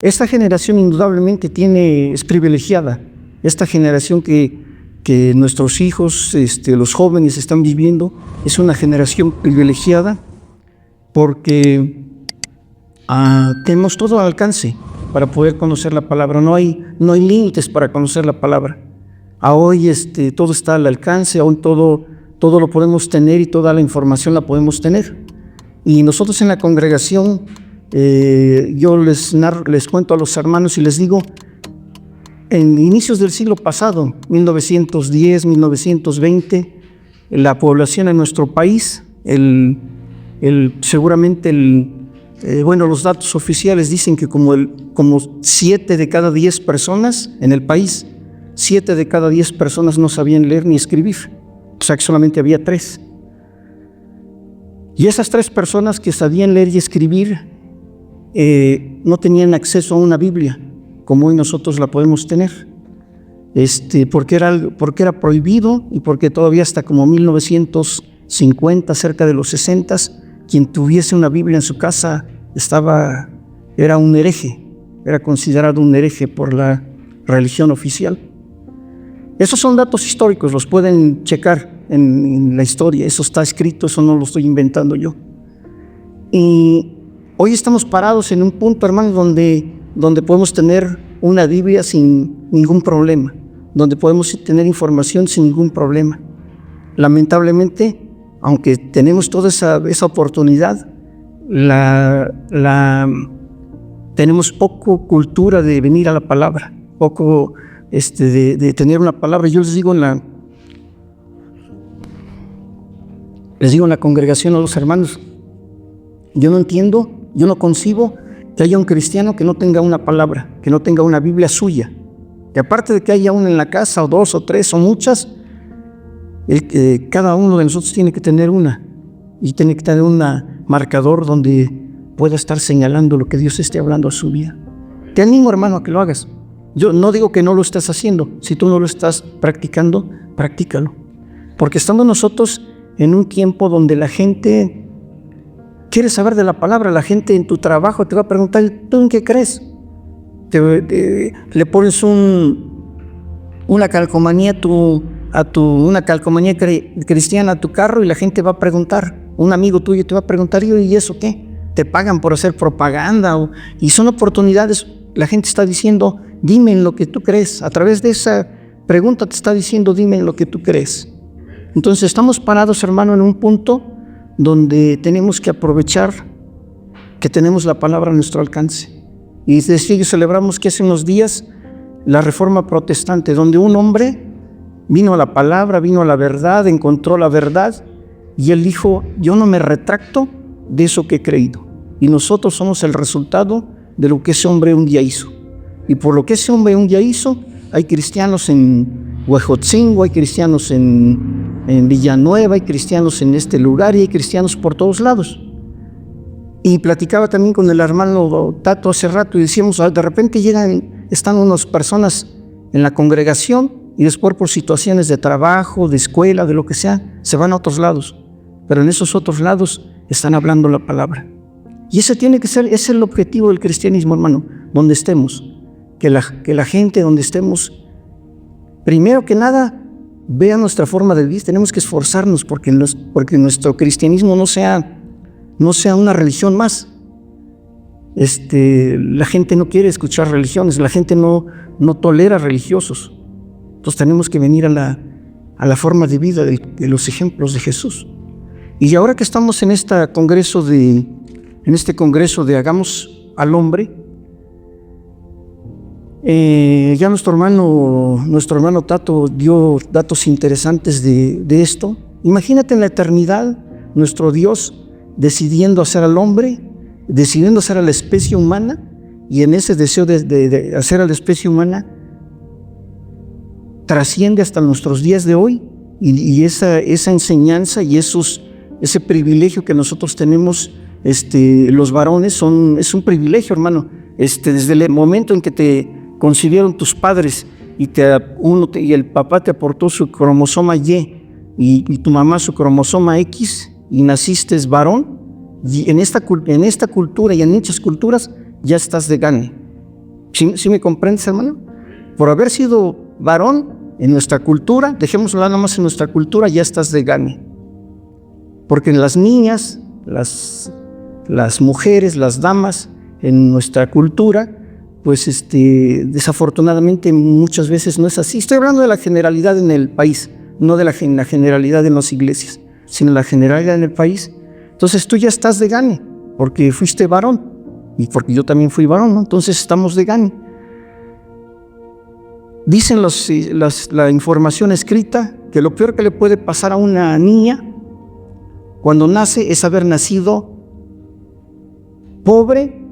Esta generación indudablemente es privilegiada. Esta generación que nuestros hijos, los jóvenes están viviendo, es una generación privilegiada porque tenemos todo al alcance para poder conocer la palabra. No hay límites para conocer la palabra. Hoy todo está al alcance, hoy todo lo podemos tener y toda la información la podemos tener. Y nosotros en la congregación, yo les cuento a los hermanos y les digo, en inicios del siglo pasado, 1910, 1920, la población en nuestro país, seguramente los datos oficiales dicen que como 7 de cada 10 personas en el país, 7 de cada 10 personas no sabían leer ni escribir, o sea que solamente había 3. Y esas 3 personas que sabían leer y escribir no tenían acceso a una Biblia, como hoy nosotros la podemos tener, porque era prohibido y porque todavía hasta como 1950, cerca de los 60, quien tuviese una Biblia en su casa era un hereje, era considerado un hereje por la religión oficial. Esos son datos históricos, los pueden checar en la historia, eso está escrito, eso no lo estoy inventando yo. Y hoy estamos parados en un punto, hermanos, donde podemos tener una Biblia sin ningún problema, donde podemos tener información sin ningún problema. Lamentablemente, aunque tenemos toda esa oportunidad, tenemos poco cultura de venir a la palabra, poco de tener una palabra. Yo les digo en la congregación a los hermanos, yo no entiendo, yo no concibo que haya un cristiano que no tenga una palabra, que no tenga una Biblia suya. Que aparte de que haya una en la casa, o 2 o 3 o muchas, cada uno de nosotros tiene que tener una. Y tiene que tener un marcador donde pueda estar señalando lo que Dios esté hablando a su vida. Te animo, hermano, a que lo hagas. Yo no digo que no lo estés haciendo. Si tú no lo estás practicando, practícalo. Porque estamos nosotros en un tiempo donde la gente quiere saber de la palabra. La gente en tu trabajo te va a preguntar, ¿tú en qué crees? Le pones una calcomanía una calcomanía cristiana a tu carro y la gente va a preguntar, un amigo tuyo te va a preguntar, ¿y eso qué? Te pagan por hacer propaganda y son oportunidades. La gente está diciendo, dime en lo que tú crees. A través de esa pregunta te está diciendo, dime en lo que tú crees. Entonces estamos parados, hermano, en un punto donde tenemos que aprovechar que tenemos la palabra a nuestro alcance. Y desde que celebramos que hace unos días la Reforma Protestante, donde un hombre vino a la palabra, vino a la verdad, encontró la verdad, y él dijo, yo no me retracto de eso que he creído. Y nosotros somos el resultado de lo que ese hombre un día hizo. Y por lo que ese hombre un día hizo, hay cristianos en Huejotzingo, hay cristianos en Villanueva, hay cristianos en este lugar y hay cristianos por todos lados. Y platicaba también con el hermano Tato hace rato y decíamos, de repente están unas personas en la congregación y después por situaciones de trabajo, de escuela, de lo que sea, se van a otros lados. Pero en esos otros lados están hablando la palabra. Y ese es el objetivo del cristianismo, hermano, donde estemos. Que la gente donde estemos, primero que nada, vea nuestra forma de vivir. Tenemos que esforzarnos porque nuestro cristianismo no sea una religión más. La gente no quiere escuchar religiones, la gente no tolera religiosos. Entonces tenemos que venir a la forma de vida de los ejemplos de Jesús. Y ahora que estamos en este congreso de Hagamos al Hombre, ya nuestro hermano Tato dio datos interesantes de esto. Imagínate en la eternidad, nuestro Dios decidiendo hacer al hombre, decidiendo hacer a la especie humana, y en ese deseo de hacer a la especie humana, trasciende hasta nuestros días de hoy, y esa enseñanza y ese privilegio que nosotros tenemos, los varones, es un privilegio, hermano. Desde el momento en que te concibieron tus padres y el papá te aportó su cromosoma y tu mamá su cromosoma X, y naciste varón, y en esta cultura y en muchas culturas ya estás de gane. ¿Sí me comprendes, hermano? Por haber sido varón en nuestra cultura, dejémoslo nada más en nuestra cultura, ya estás de gane. Porque las niñas, las mujeres, las damas en nuestra cultura, pues desafortunadamente muchas veces no es así. Estoy hablando de la generalidad en el país, no de la generalidad en las iglesias, sino la generalidad en el país. Entonces tú ya estás de gane, porque fuiste varón, y porque yo también fui varón, ¿no? Entonces estamos de gane. Dicen la información escrita que lo peor que le puede pasar a una niña cuando nace es haber nacido pobre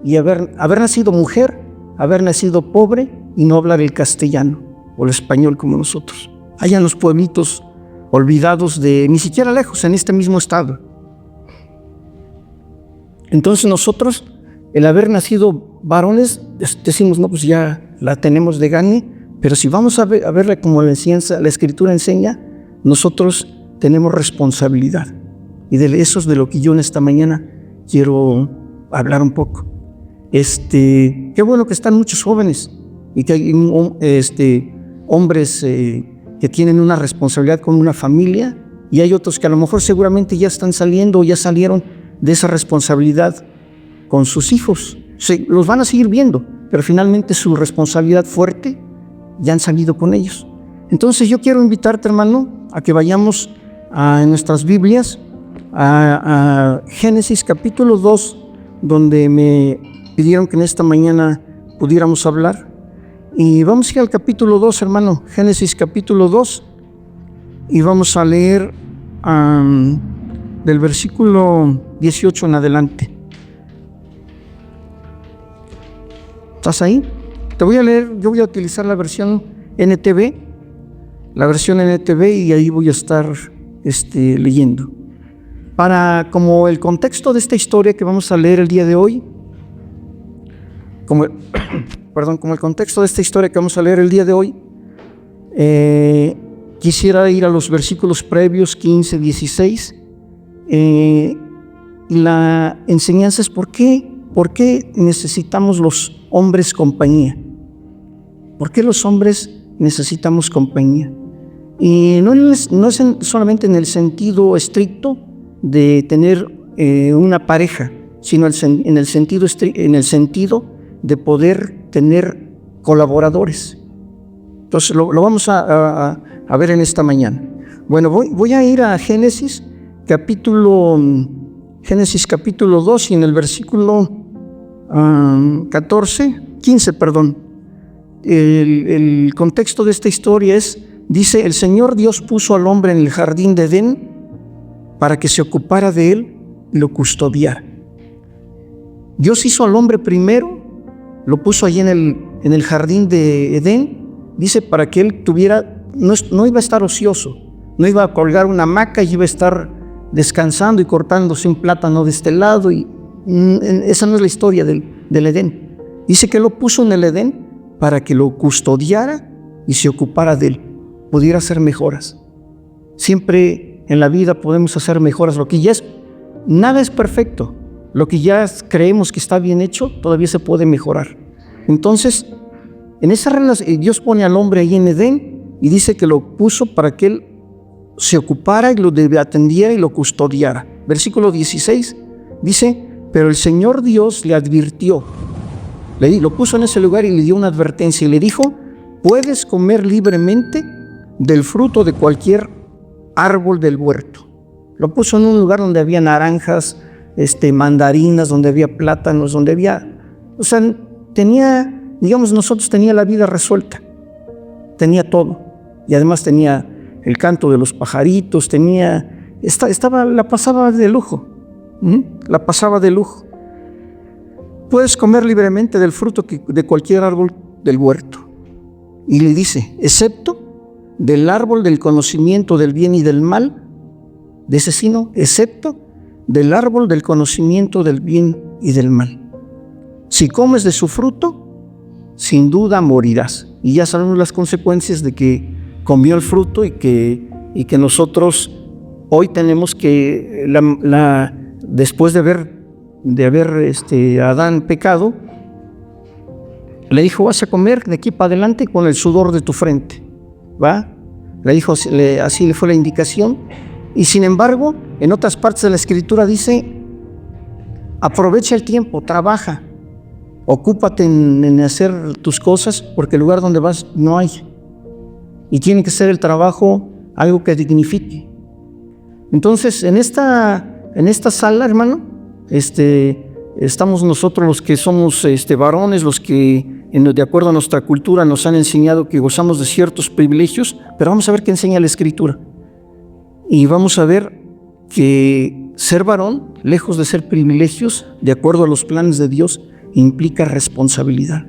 y haber nacido mujer, haber nacido pobre y no hablar el castellano o el español como nosotros. Allá en los pueblitos olvidados ni siquiera lejos, en este mismo estado. Entonces nosotros, el haber nacido varones, decimos, no, pues ya la tenemos de gane, pero si vamos a verla como la Escritura enseña, nosotros tenemos responsabilidad. Y de eso es de lo que yo en esta mañana quiero hablar un poco. Qué bueno que están muchos jóvenes y que hay hombres que tienen una responsabilidad con una familia, y hay otros que a lo mejor seguramente ya están saliendo o ya salieron de esa responsabilidad con sus hijos. Los van a seguir viendo, pero finalmente su responsabilidad fuerte ya han salido con ellos. Entonces yo quiero invitarte, hermano, a que vayamos en nuestras Biblias a Génesis capítulo 2, donde me pidieron que en esta mañana pudiéramos hablar. Y vamos a ir al capítulo 2, hermano, Génesis capítulo 2, y vamos a leer del versículo 18 en adelante. ¿Estás ahí? Te voy a leer, yo voy a utilizar la versión NTV, y ahí voy a estar leyendo. Como el contexto de esta historia que vamos a leer el día de hoy, como el contexto de esta historia que vamos a leer el día de hoy, quisiera ir a los versículos previos, 15, 16. La enseñanza es ¿por qué necesitamos los hombres compañía? ¿Por qué los hombres necesitamos compañía? Y no es solamente en el sentido estricto de tener una pareja, sino en el sentido de poder tener colaboradores. Entonces lo vamos a ver en esta mañana. Bueno, voy a ir a Génesis capítulo 2, y en el versículo 15, el contexto de esta historia dice: el Señor Dios puso al hombre en el jardín de Edén para que se ocupara de él y lo custodiara. Dios hizo al hombre primero, lo puso allí en el jardín de Edén, dice, para que él no iba a estar ocioso, no iba a colgar una hamaca y iba a estar descansando y cortándose un plátano de este lado. Esa no es la historia del Edén. Dice que lo puso en el Edén para que lo custodiara y se ocupara de él, pudiera hacer mejoras. Siempre en la vida podemos hacer mejoras. Nada es perfecto. Lo que ya creemos que está bien hecho, todavía se puede mejorar. Entonces, en esa relación, Dios pone al hombre ahí en Edén y dice que lo puso para que él se ocupara y lo atendiera y lo custodiara. Versículo 16 dice: pero el Señor Dios le advirtió, lo puso en ese lugar y le dio una advertencia y le dijo: puedes comer libremente del fruto de cualquier árbol del huerto. Lo puso en un lugar donde había naranjas, mandarinas, donde había plátanos, donde había, nosotros tenía la vida resuelta, tenía todo, y además tenía el canto de los pajaritos, la pasaba de lujo. La pasaba de lujo. Puedes comer libremente del fruto de cualquier árbol del huerto. Y le dice, excepto del árbol del conocimiento del bien y del mal, de ese sí no, excepto del árbol del conocimiento del bien y del mal. Si comes de su fruto, sin duda morirás. Y ya sabemos las consecuencias de que comió el fruto y que nosotros hoy tenemos que, después de haber Adán pecado, Le dijo, vas a comer de aquí para adelante con el sudor de tu frente, ¿va? Le dijo, así le fue la indicación. Y sin embargo, en otras partes de la Escritura dice, aprovecha el tiempo, trabaja, ocúpate en hacer tus cosas, porque el lugar donde vas no hay. Y tiene que ser el trabajo algo que dignifique. Entonces, en esta sala, hermano, estamos nosotros los que somos varones, los que de acuerdo a nuestra cultura nos han enseñado que gozamos de ciertos privilegios, pero vamos a ver qué enseña la Escritura. Y vamos a ver que ser varón, lejos de ser privilegios, de acuerdo a los planes de Dios, implica responsabilidad,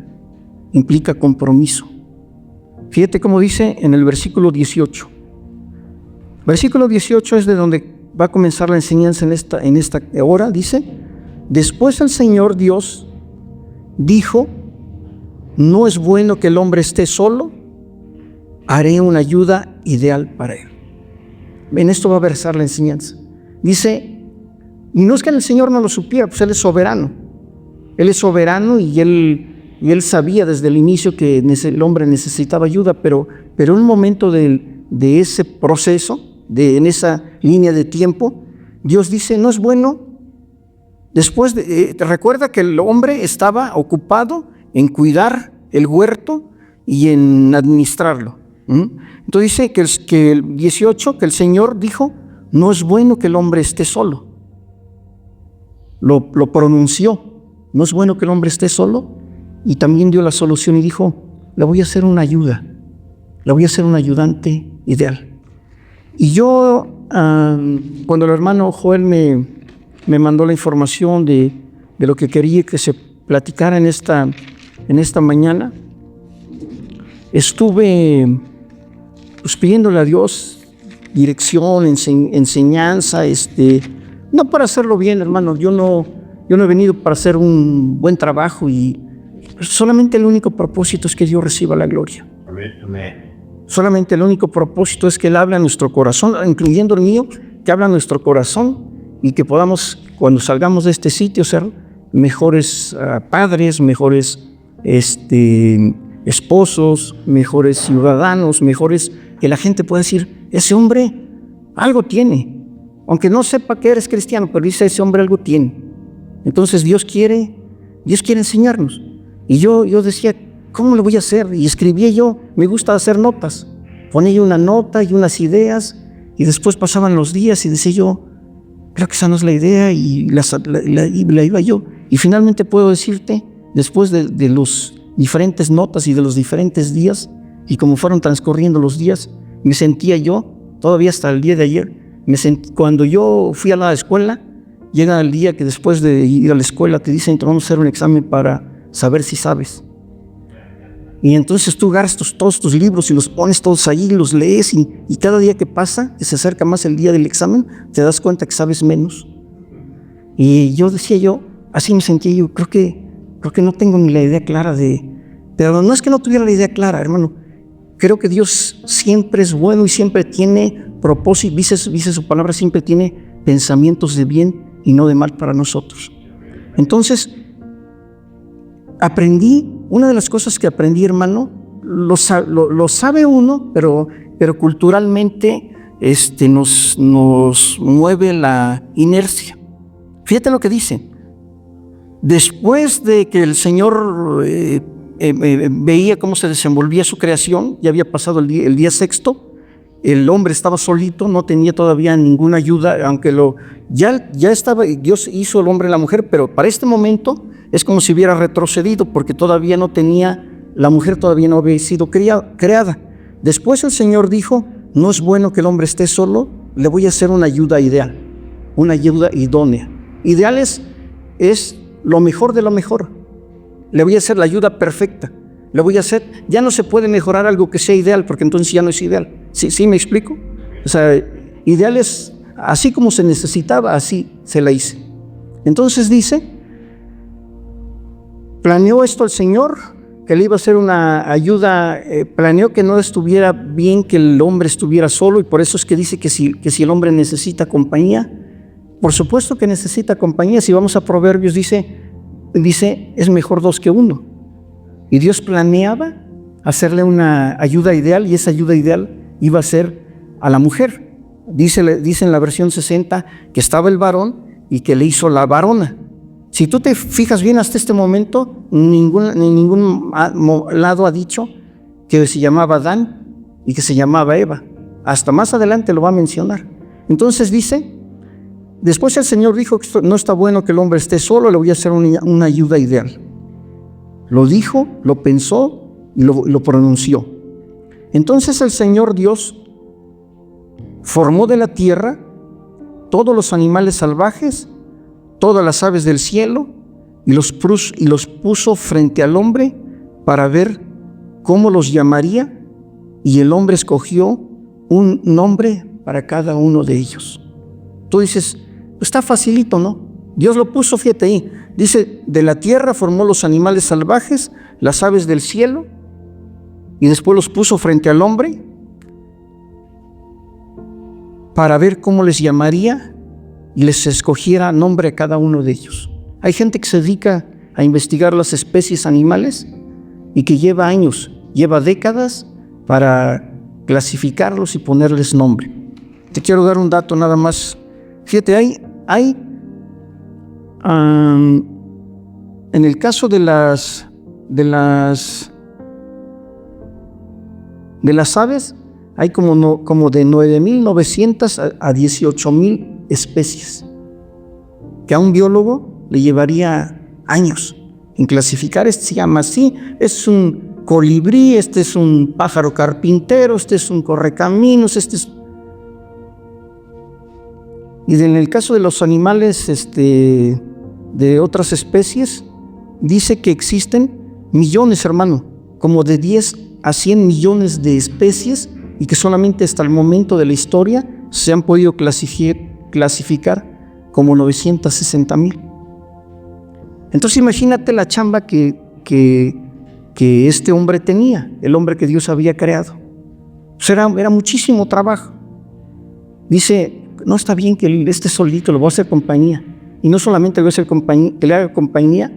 implica compromiso. Fíjate cómo dice en el versículo 18. Versículo 18 es de donde va a comenzar la enseñanza en esta hora. Dice, después el Señor Dios dijo, no es bueno que el hombre esté solo, haré una ayuda ideal para él. En esto va a versar la enseñanza. Dice, y no es que el Señor no lo supiera, pues Él es soberano. Él es soberano y Él sabía desde el inicio que el hombre necesitaba ayuda, pero en un momento de ese proceso, en esa línea de tiempo, Dios dice, no es bueno. Después, recuerda que el hombre estaba ocupado en cuidar el huerto y en administrarlo. Entonces dice que el 18, que el Señor dijo, no es bueno que el hombre esté solo. Lo pronunció, no es bueno que el hombre esté solo, y también dio la solución y dijo, le voy a hacer una ayuda, le voy a hacer un ayudante ideal. Y yo, cuando el hermano Joel me mandó la información de lo que quería que se platicara en esta mañana, estuve pues pidiéndole a Dios dirección, enseñanza, no para hacerlo bien, hermano, yo no he venido para hacer un buen trabajo, y solamente el único propósito es que Dios reciba la gloria. Amén. Solamente el único propósito es que Él hable a nuestro corazón, incluyendo el mío, que habla a nuestro corazón, y que podamos, cuando salgamos de este sitio, ser mejores padres, mejores esposos, mejores ciudadanos, mejores, que la gente pueda decir, ese hombre algo tiene, aunque no sepa que eres cristiano, pero dice, ese hombre algo tiene. Entonces Dios quiere enseñarnos. Y yo decía, ¿cómo lo voy a hacer? Y escribía yo, me gusta hacer notas, ponía yo una nota y unas ideas, y después pasaban los días y decía yo, creo que esa no es la idea, y la iba yo. Y finalmente puedo decirte, después de los diferentes notas y de los diferentes días, y como fueron transcurriendo los días, me sentía yo, todavía hasta el día de ayer, cuando yo fui a la escuela, llega el día que después de ir a la escuela te dicen, te vamos a hacer un examen para saber si sabes. Y entonces tú agarras todos tus libros y los pones todos ahí, los lees, y cada día que pasa, que se acerca más el día del examen, te das cuenta que sabes menos. Y yo decía así me sentía yo, creo que no tengo ni la idea clara pero no es que no tuviera la idea clara, hermano. Creo que Dios siempre es bueno y siempre tiene propósito, dice su palabra, siempre tiene pensamientos de bien y no de mal para nosotros. Entonces, una de las cosas que aprendí, hermano, lo sabe uno, pero culturalmente nos mueve la inercia. Fíjate lo que dice. Después de que el Señor veía cómo se desenvolvía su creación, ya había pasado el día sexto, el hombre estaba solito, no tenía todavía ninguna ayuda, aunque ya estaba, Dios hizo el hombre y la mujer, pero para este momento es como si hubiera retrocedido, porque la mujer todavía no había sido creada. Después el Señor dijo, no es bueno que el hombre esté solo, le voy a hacer una ayuda ideal, una ayuda idónea. Ideal es lo mejor de lo mejor. Le voy a hacer la ayuda perfecta. Ya no se puede mejorar algo que sea ideal, porque entonces ya no es ideal. ¿Sí me explico? O sea, ideal es así como se necesitaba, así se la hice. Entonces dice, planeó esto el Señor, que le iba a hacer una ayuda, planeó que no estuviera bien que el hombre estuviera solo, y por eso es que dice que si el hombre necesita compañía, por supuesto que necesita compañía. Si vamos a Proverbios, dice, es mejor 2 que 1. Y Dios planeaba hacerle una ayuda ideal, y esa ayuda ideal iba a ser a la mujer. Dice en la versión 60 que estaba el varón y que le hizo la varona. Si tú te fijas bien hasta este momento, en ningún lado ha dicho que se llamaba Adán y que se llamaba Eva. Hasta más adelante lo va a mencionar. Entonces dice, después el Señor dijo que no está bueno que el hombre esté solo, le voy a hacer una ayuda ideal. Lo dijo, lo pensó y lo pronunció. Entonces el Señor Dios formó de la tierra todos los animales salvajes, todas las aves del cielo, y los puso frente al hombre para ver cómo los llamaría, y el hombre escogió un nombre para cada uno de ellos. Tú dices, está facilito, ¿no? Dios lo puso, fíjate ahí, dice, de la tierra formó los animales salvajes, las aves del cielo, y después los puso frente al hombre para ver cómo les llamaría y les escogiera nombre a cada uno de ellos. Hay gente que se dedica a investigar las especies animales y que lleva años, lleva décadas para clasificarlos y ponerles nombre. Te quiero dar un dato nada más. Fíjate, hay en el caso de las aves, hay como de 9,900 a 18,000 especies, que a un biólogo le llevaría años en clasificar. Este se llama así, es un colibrí, este es un pájaro carpintero, este es un correcaminos, este es... Y en el caso de los animales de otras especies, dice que existen millones, hermano, como de 10 a 100 millones de especies, y que solamente hasta el momento de la historia se han podido clasificar como 960,000. Entonces imagínate la chamba que este hombre tenía, el hombre que Dios había creado. Pues era muchísimo trabajo. Dice, no está bien que esté solito, lo voy a hacer compañía. Y no solamente le voy a hacer compañía, que le haga compañía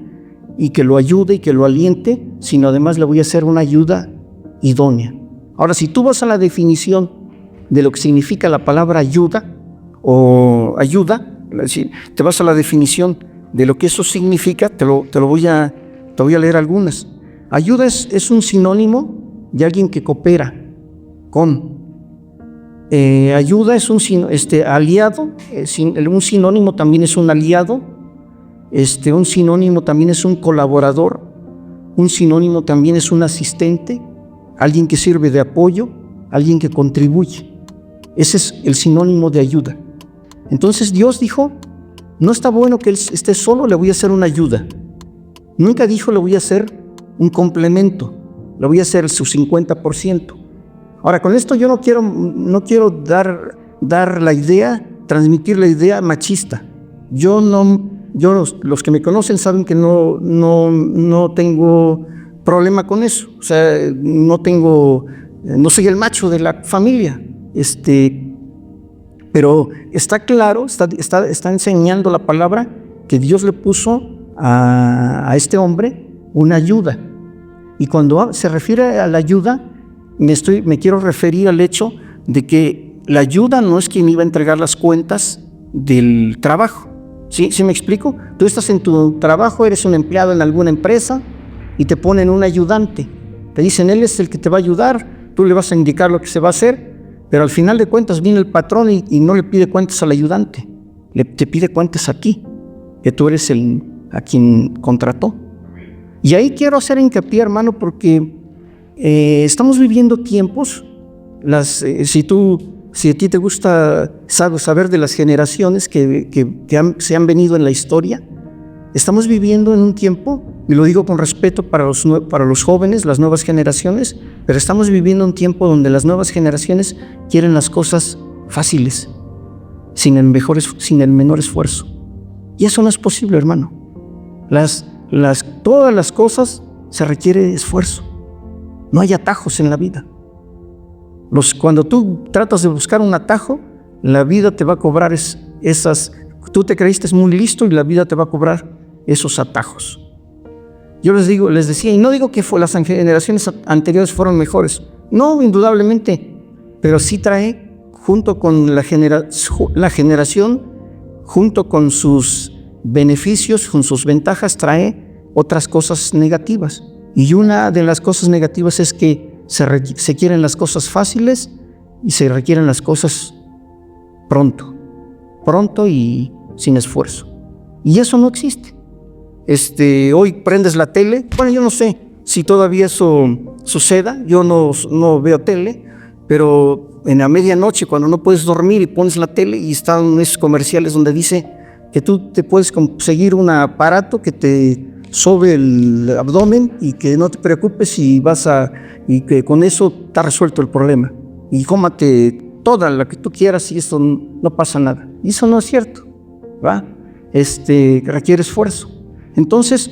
y que lo ayude y que lo aliente, sino además le voy a hacer una ayuda idónea. Ahora, si tú vas a la definición de lo que significa la palabra ayuda o ayuda, te vas a la definición de lo que eso significa, te voy a leer algunas. Ayuda es un sinónimo de alguien que coopera con. Ayuda es un aliado, un sinónimo también es un aliado, un sinónimo también es un colaborador, un sinónimo también es un asistente, alguien que sirve de apoyo, alguien que contribuye. Ese es el sinónimo de ayuda. Entonces Dios dijo, no está bueno que él esté solo, le voy a hacer una ayuda. Nunca dijo, le voy a hacer un complemento, le voy a hacer su 50%. Ahora, con esto yo no quiero dar la idea, transmitir la idea machista. Los que me conocen saben que no tengo problema con eso. O sea, no soy el macho de la familia. Pero está claro, está enseñando la palabra que Dios le puso a este hombre una ayuda. Y cuando se refiere a la ayuda, me quiero referir al hecho de que la ayuda no es quien iba a entregar las cuentas del trabajo. ¿Sí me explico? Tú estás en tu trabajo, eres un empleado en alguna empresa y te ponen un ayudante. Te dicen, él es el que te va a ayudar, tú le vas a indicar lo que se va a hacer, pero al final de cuentas viene el patrón y no le pide cuentas al ayudante, te pide cuentas a ti, que tú eres a quien contrató. Y ahí quiero hacer hincapié, hermano, porque estamos viviendo tiempos, si a ti te gusta saber de las generaciones que se han venido en la historia, estamos viviendo en un tiempo, y lo digo con respeto para los jóvenes, las nuevas generaciones, pero estamos viviendo un tiempo donde las nuevas generaciones quieren las cosas fáciles, sin el menor esfuerzo. Y eso no es posible, hermano. Todas las cosas se requiere esfuerzo. No hay atajos en la vida. Cuando tú tratas de buscar un atajo, la vida te va a cobrar tú te creíste muy listo y la vida te va a cobrar esos atajos. Yo les decía, y no digo que las generaciones anteriores fueron mejores, no, indudablemente, pero sí trae, junto con la generación, junto con sus beneficios, con sus ventajas, trae otras cosas negativas. Y una de las cosas negativas es que se quieren las cosas fáciles y se requieren las cosas pronto y sin esfuerzo. Y eso no existe. Hoy prendes la tele, bueno, yo no sé si todavía eso suceda, yo no veo tele, pero en la medianoche cuando no puedes dormir y pones la tele y están esos comerciales donde dice que tú te puedes conseguir un aparato que te sobe el abdomen y que no te preocupes y que con eso está resuelto el problema. Y cómate toda la que tú quieras y esto no pasa nada. Y eso no es cierto, ¿va? Requiere esfuerzo. Entonces,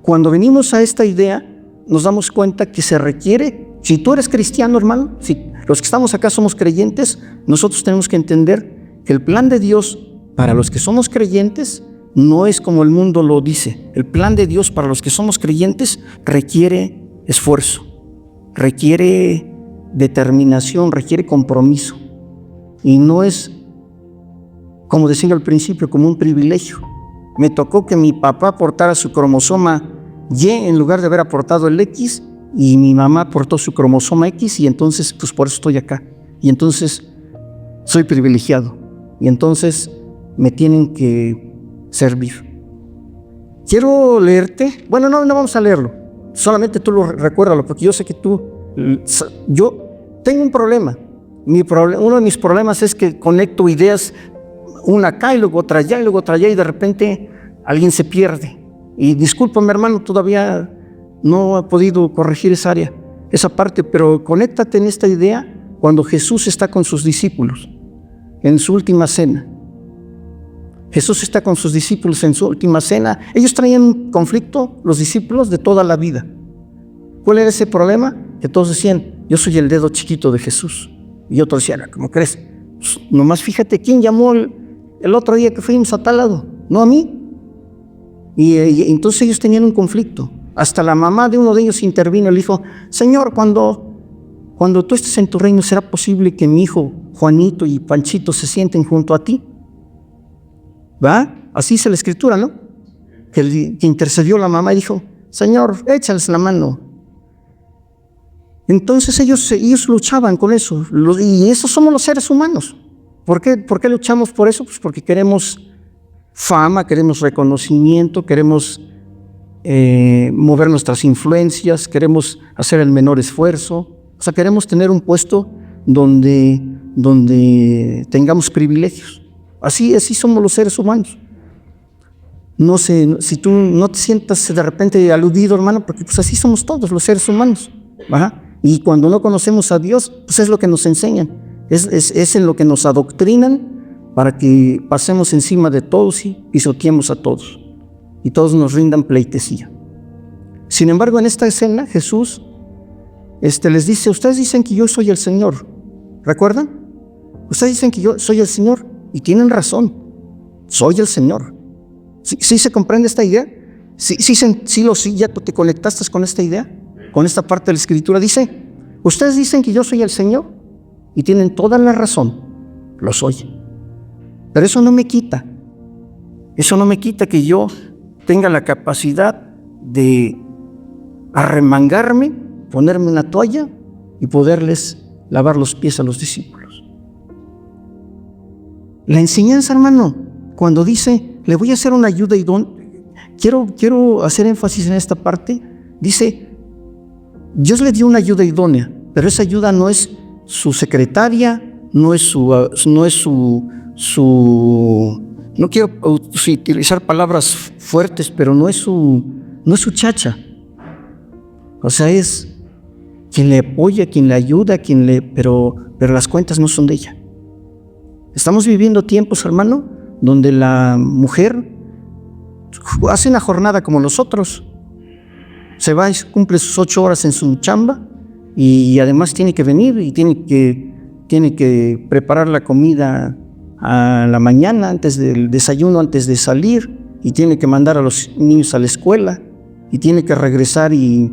cuando venimos a esta idea, nos damos cuenta que se requiere, si tú eres cristiano, hermano, si los que estamos acá somos creyentes, nosotros tenemos que entender que el plan de Dios para los que somos creyentes no es como el mundo lo dice. El plan de Dios para los que somos creyentes requiere esfuerzo, requiere determinación, requiere compromiso. Y no es, como decía al principio, como un privilegio. Me tocó que mi papá aportara su cromosoma Y en lugar de haber aportado el X, y mi mamá aportó su cromosoma X, y entonces pues por eso estoy acá. Y entonces soy privilegiado. Y entonces me tienen que servir. Quiero leerte, bueno, no vamos a leerlo, solamente tú recuérdalo, porque yo sé que yo tengo un problema. Uno de mis problemas es que conecto ideas, una acá y luego otra allá y luego otra allá, y de repente alguien se pierde. Y discúlpame, hermano, todavía no he podido corregir esa parte, pero conéctate en esta idea cuando Jesús está con sus discípulos en su última cena. Jesús está con sus discípulos en su última cena. Ellos traían un conflicto, los discípulos, de toda la vida. ¿Cuál era ese problema? Que todos decían, yo soy el dedo chiquito de Jesús. Y otros decían, ¿cómo crees? Pues, nomás fíjate quién llamó el otro día que fuimos a tal lado, no a mí. Y entonces ellos tenían un conflicto. Hasta la mamá de uno de ellos intervino y le dijo, Señor, cuando tú estés en tu reino, ¿será posible que mi hijo Juanito y Panchito se sienten junto a ti? ¿Va? Así dice la Escritura, ¿no? Que intercedió la mamá y dijo, Señor, échales la mano. Entonces ellos luchaban con eso. Y esos somos los seres humanos. ¿Por qué luchamos por eso? Pues porque queremos fama, queremos reconocimiento, queremos mover nuestras influencias, queremos hacer el menor esfuerzo. O sea, queremos tener un puesto donde tengamos privilegios. Así somos los seres humanos. No sé, si tú no te sientas de repente aludido, hermano, porque pues así somos todos los seres humanos. ¿Ajá? Y cuando no conocemos a Dios, pues es lo que nos enseñan. Es en lo que nos adoctrinan para que pasemos encima de todos y pisoteemos a todos. Y todos nos rindan pleitesía. Sin embargo, en esta escena, Jesús les dice, ustedes dicen que yo soy el Señor. ¿Recuerdan? Ustedes dicen que yo soy el Señor. Y tienen razón, soy el Señor. ¿Sí se comprende esta idea? ¿Sí, ya te conectaste con esta idea? Con esta parte de la Escritura. Dice, ustedes dicen que yo soy el Señor y tienen toda la razón, lo soy. Pero eso no me quita que yo tenga la capacidad de arremangarme, ponerme una toalla y poderles lavar los pies a los discípulos. La enseñanza, hermano, cuando dice, le voy a hacer una ayuda idónea, quiero hacer énfasis en esta parte, dice, Dios le dio una ayuda idónea, pero esa ayuda no es su secretaria, no quiero utilizar palabras fuertes, pero no es su chacha. O sea, es quien le apoya, quien le ayuda, pero las cuentas no son de ella. Estamos viviendo tiempos, hermano, donde la mujer hace una jornada como nosotros. Se va y cumple sus 8 horas en su chamba y además tiene que venir y tiene que preparar la comida a la mañana, antes del desayuno, antes de salir, y tiene que mandar a los niños a la escuela y tiene que regresar y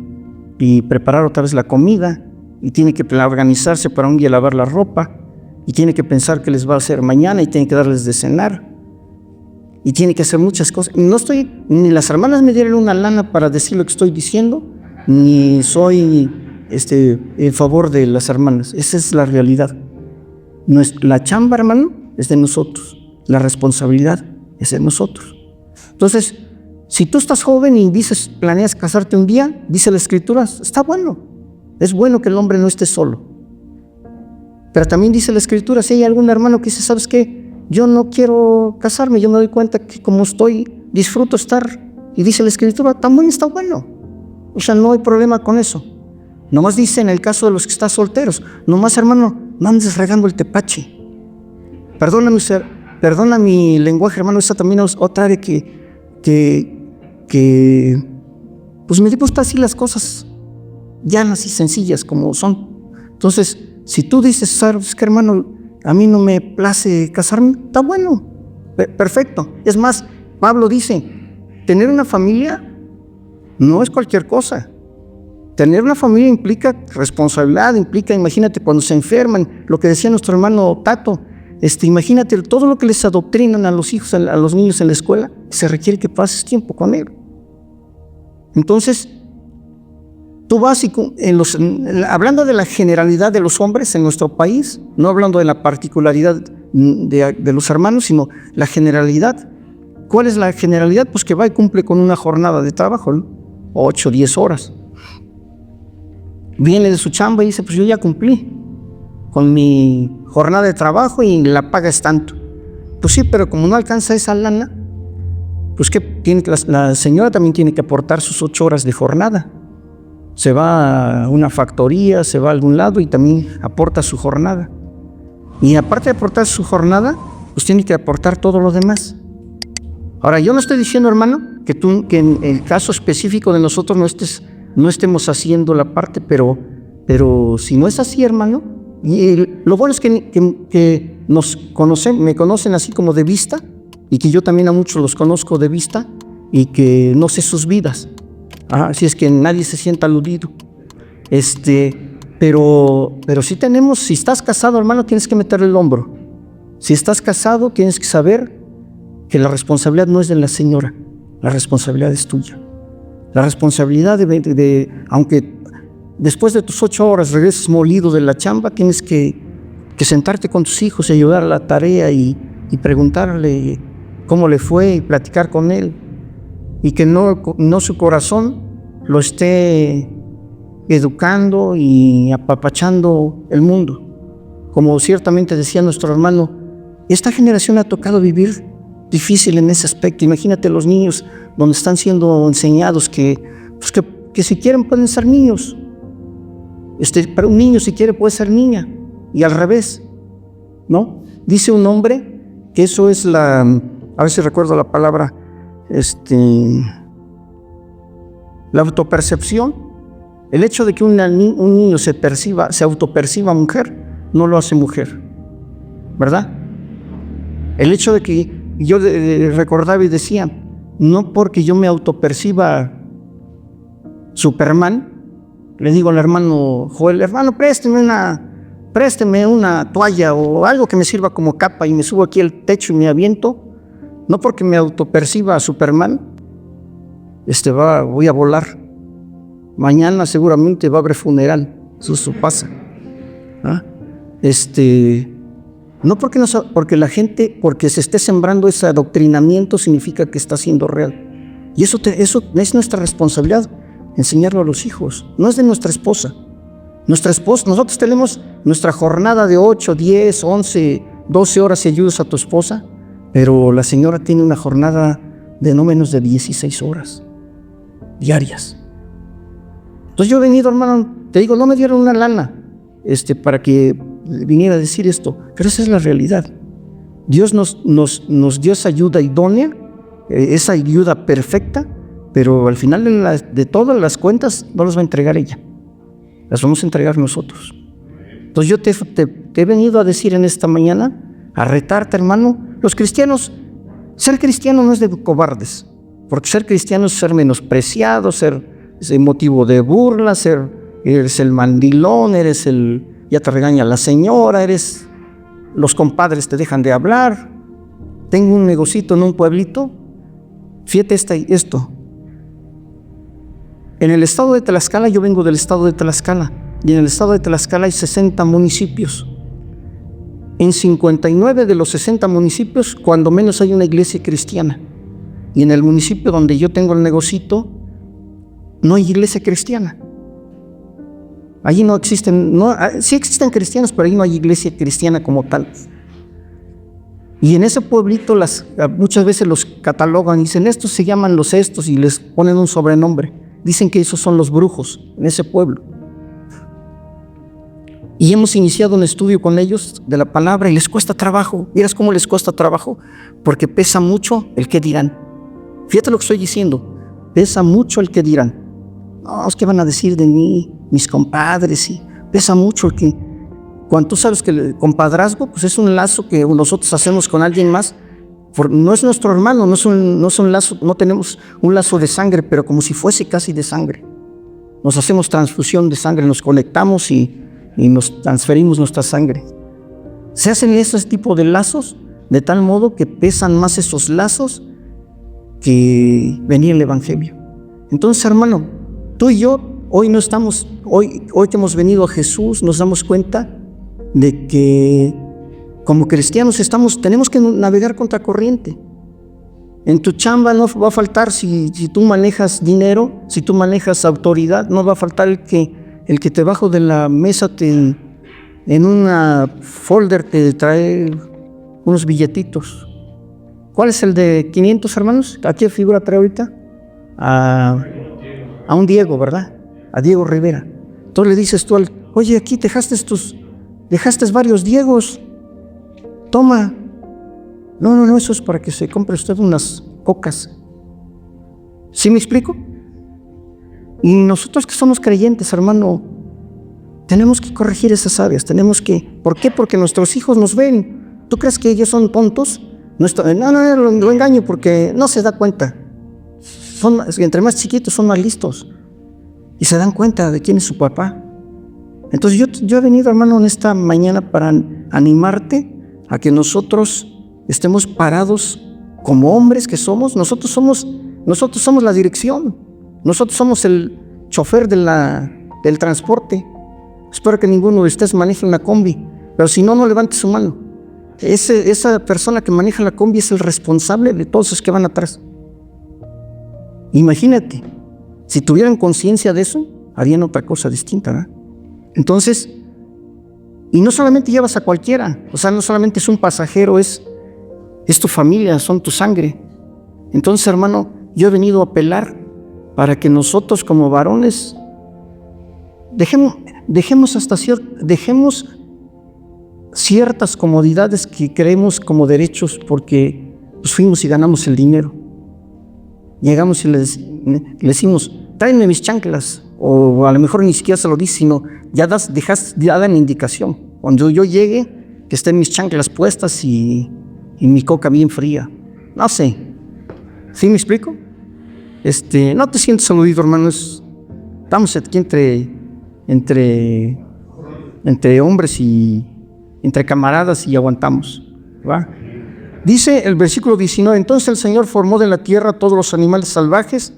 preparar otra vez la comida, y tiene que organizarse para un día lavar la ropa, y tiene que pensar qué les va a hacer mañana, y tiene que darles de cenar, y tiene que hacer muchas cosas. Ni las hermanas me dieron una lana para decir lo que estoy diciendo, ni soy en favor de las hermanas. Esa es la realidad. La chamba, hermano, es de nosotros. La responsabilidad es de nosotros. Entonces, si tú estás joven y planeas casarte un día, dice la Escritura, está bueno. Es bueno que el hombre no esté solo. Pero también dice la Escritura, si hay algún hermano que dice, ¿sabes qué? Yo no quiero casarme, yo me doy cuenta que como estoy, disfruto estar. Y dice la Escritura, también está bueno. O sea, no hay problema con eso. Nomás dice en el caso de los que están solteros, nomás, hermano, no andes regando el tepache. Perdona mi lenguaje, hermano, esa también es otra área que pues me gusta así las cosas llanas y sencillas como son. Entonces, si tú dices, ¿sabes qué, hermano? A mí no me place casarme, está bueno, perfecto. Es más, Pablo dice, tener una familia no es cualquier cosa. Tener una familia implica responsabilidad, imagínate cuando se enferman, lo que decía nuestro hermano Tato, imagínate todo lo que les adoctrinan a los hijos, a los niños en la escuela, se requiere que pases tiempo con él. Entonces, tú vas hablando de la generalidad de los hombres en nuestro país, no hablando de la particularidad de los hermanos, sino la generalidad. ¿Cuál es la generalidad? Pues que va y cumple con una jornada de trabajo, ¿no? 8, 10 horas. Viene de su chamba y dice, pues yo ya cumplí con mi jornada de trabajo y la paga es tanto. Pues sí, pero como no alcanza esa lana, pues que la señora también tiene que aportar sus 8 horas de jornada. Se va a una factoría, se va a algún lado y también aporta su jornada. Y aparte de aportar su jornada, pues tiene que aportar todo lo demás. Ahora, yo no estoy diciendo, hermano, que en el caso específico de nosotros no estemos haciendo la parte, pero si no es así, hermano, y lo bueno es que me conocen así como de vista, y que yo también a muchos los conozco de vista, y que no sé sus vidas. Así es que nadie se sienta aludido. Pero si estás casado, hermano, tienes que meterle el hombro. Si estás casado, tienes que saber que la responsabilidad no es de la señora, la responsabilidad es tuya. La responsabilidad aunque después de tus 8 horas regreses molido de la chamba, tienes que sentarte con tus hijos y ayudar a la tarea y preguntarle cómo le fue y platicar con él. Y que no su corazón lo esté educando y apapachando el mundo. Como ciertamente decía nuestro hermano, esta generación ha tocado vivir difícil en ese aspecto. Imagínate los niños donde están siendo enseñados que si quieren pueden ser niños. Pero un niño si quiere puede ser niña. Y al revés, ¿no? Dice un hombre que eso es a ver si recuerdo la palabra, la autopercepción. El hecho de que un niño se autoperciba mujer, no lo hace mujer, ¿verdad? El hecho de que yo recordaba y decía, no porque yo me autoperciba Superman, le digo al hermano Joel, hermano, présteme una toalla o algo que me sirva como capa y me subo aquí al techo y me aviento. No porque me autoperciba Superman, voy a volar. Mañana seguramente va a haber funeral, eso pasa. No porque la gente, porque se esté sembrando ese adoctrinamiento, significa que está siendo real. Y eso es nuestra responsabilidad, enseñarlo a los hijos. No es de nuestra esposa. Nosotros tenemos nuestra jornada de 8, 10, 11, 12 horas y ayudas a tu esposa, pero la señora tiene una jornada de no menos de 16 horas diarias. Entonces yo he venido, hermano, te digo, no me dieron una lana para que viniera a decir esto, pero esa es la realidad. Dios nos dio esa ayuda idónea, esa ayuda perfecta, pero al final de todas las cuentas no las va a entregar ella, las vamos a entregar nosotros. Entonces yo te he venido a decir en esta mañana, a retarte, hermano, los cristianos, ser cristiano no es de cobardes. porque ser cristiano es ser menospreciado, ser motivo de burla, eres el mandilón, ya te regaña la señora, los compadres te dejan de hablar. Tengo un negocito en un pueblito. Fíjate esto. En el estado de Tlaxcala, yo vengo del estado de Tlaxcala, y en el estado de Tlaxcala hay 60 municipios. En 59 de los 60 municipios, cuando menos hay una iglesia cristiana. Y en el municipio donde yo tengo el negocito, no hay iglesia cristiana. Allí no existen, sí existen cristianos, pero ahí no hay iglesia cristiana como tal. Y en ese pueblito muchas veces los catalogan y dicen, estos se llaman los estos, y les ponen un sobrenombre. Dicen que esos son los brujos en ese pueblo. Y hemos iniciado un estudio con ellos de la palabra y les cuesta trabajo. ¿Miras cómo les cuesta trabajo? Porque pesa mucho el qué dirán. Fíjate lo que estoy diciendo. Pesa mucho el qué dirán. No, es que van a decir de mí, mis compadres. Y pesa mucho el que... Cuando tú sabes que el compadrazgo, pues es un lazo que nosotros hacemos con alguien más. No es nuestro hermano, no es un lazo, no tenemos un lazo de sangre, pero como si fuese casi de sangre. Nos hacemos transfusión de sangre, nos conectamos y nos transferimos nuestra sangre. Se hacen ese tipo de lazos de tal modo que pesan más esos lazos que venía el Evangelio. Entonces, hermano, tú y yo hoy no estamos, hoy que hemos venido a Jesús, nos damos cuenta de que como cristianos tenemos que navegar contra corriente. En tu chamba no va a faltar, si tú manejas dinero, si tú manejas autoridad, no va a faltar el que te bajo de la mesa en una folder te trae unos billetitos. ¿Cuál es el de 500, hermanos? ¿A qué figura trae ahorita? A un Diego, ¿verdad? A Diego Rivera. Entonces le dices tú oye, aquí dejaste varios Diegos. Toma. No, eso es para que se compre usted unas cocas. ¿Sí me explico? Y nosotros que somos creyentes, hermano, tenemos que corregir esas áreas. ¿Por qué? Porque nuestros hijos nos ven. ¿Tú crees que ellos son tontos? No, lo engaño porque no se da cuenta. Entre más chiquitos son más listos. Y se dan cuenta de quién es su papá. Entonces yo he venido, hermano, en esta mañana para animarte a que nosotros estemos parados como hombres que somos. Nosotros somos la dirección. Nosotros somos el chofer del transporte. Espero que ninguno de ustedes maneje una combi, pero si no levante su mano. Esa persona que maneja la combi es el responsable de todos los que van atrás. Imagínate, si tuvieran conciencia de eso, harían otra cosa distinta, ¿verdad? Entonces, y no solamente llevas a cualquiera, o sea, no solamente es un pasajero, es tu familia, son tu sangre. Entonces, hermano, yo he venido a apelar para que nosotros como varones dejemos ciertas comodidades que creemos como derechos porque pues, fuimos y ganamos el dinero. Llegamos y le decimos, tráeme mis chanclas, o a lo mejor ni siquiera se lo dice, sino ya dan indicación. Cuando yo llegue, que estén mis chanclas puestas y mi coca bien fría. No sé. ¿Sí me explico? No te sientes aludido, hermanos. Estamos aquí entre hombres y entre camaradas y aguantamos, ¿va? Dice el versículo 19, entonces el Señor formó de la tierra todos los animales salvajes,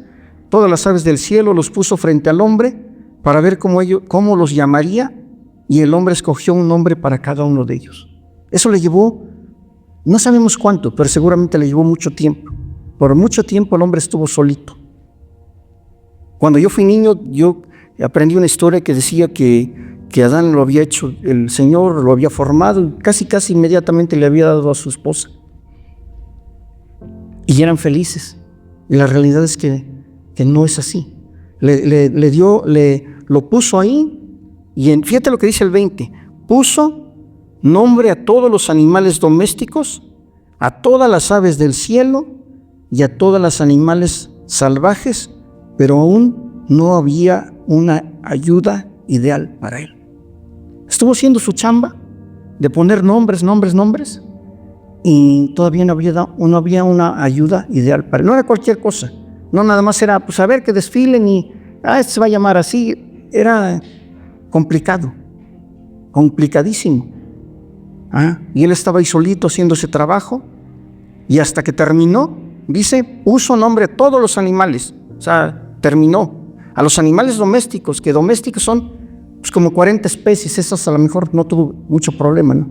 todas las aves del cielo, los puso frente al hombre para ver cómo los llamaría, y el hombre escogió un nombre para cada uno de ellos. Eso le llevó, no sabemos cuánto, pero seguramente le llevó mucho tiempo. Por mucho tiempo el hombre estuvo solito. Cuando yo fui niño, yo aprendí una historia que decía que Adán lo había hecho, el Señor lo había formado, y casi inmediatamente le había dado a su esposa. Y eran felices. Y la realidad es que no es así. Lo puso ahí, y fíjate lo que dice el 20, puso nombre a todos los animales domésticos, a todas las aves del cielo y a todas las animales salvajes, pero aún no había una ayuda ideal para él. Estuvo haciendo su chamba de poner nombres, y todavía no había una ayuda ideal para él. No era cualquier cosa. No nada más era, pues a ver que desfilen y, este se va a llamar así. Era complicado, complicadísimo. Y él estaba ahí solito haciendo ese trabajo, y hasta que terminó, dice, puso nombre a todos los animales. O sea, terminó. A los animales domésticos, que domésticos son pues como 40 especies, esas a lo mejor no tuvo mucho problema, ¿no?